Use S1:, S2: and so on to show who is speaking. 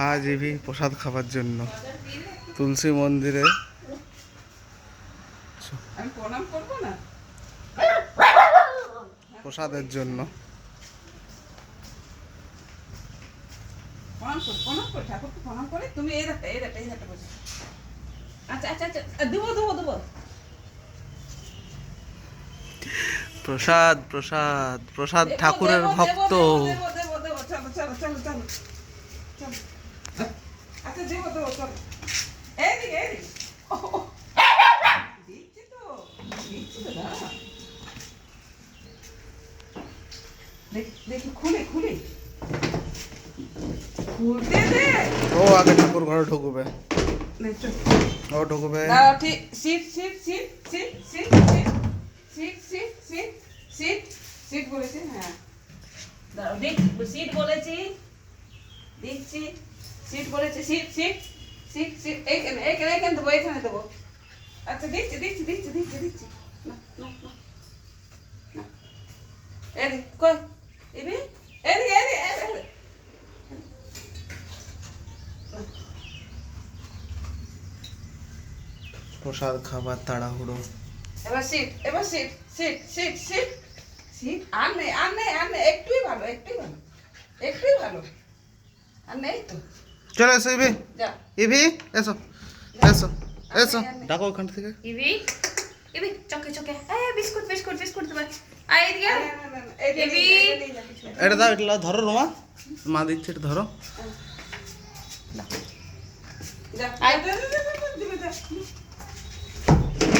S1: আজ ইভি প্রসাদ খাবার জন্য তুলসী মন্দিরে
S2: আমি প্রণাম করবো না?
S1: প্রসাদের জন্য।
S2: প্রণাম কর ঠাকুরকে, প্রণাম করে তুমি এই রাখটা বসে। আচ্ছা আচ্ছা আচ্ছা, দেবো।
S1: প্রসাদ প্রসাদ প্রসাদ ঠাকুরের ভক্ত।
S2: দেবো, চলো। আচ্ছা দেবো, চলো। এইদিকে দিচ্ছি তো দাঁড়া। দেখি খুলে খুলতে দে।
S1: ও আগে ঠাকুর ঘরে ঢুকবে,
S2: নে, চল।
S1: ও ঢুকবে।
S2: দাঁড়াও, ঠিক সিট বলেছি, হ্যাঁ দাঁড়াও, সিট বলেছি, দিচ্ছি সিট বলেছি, সিট এইখানে দেবো, এখানে দেবো। আচ্ছা দিচ্ছি না এদিকে কই এদিকে
S1: প্রসাদ খাবার তাড়াহুড়ো।
S2: এবার সিট আর নেই, একটুই ভালো আর নেই তো।
S1: চলে এসো ইভি,
S2: যা
S1: ইভি এসো ডাকো ওখান থেকে।
S3: ইভি চকে বিস্কুট দেবে। আয় এদিকে ইভি।
S1: এটা দাও, এটা ধরো রোমা, মা দিচ্ছে, এটা ধরো।
S2: যা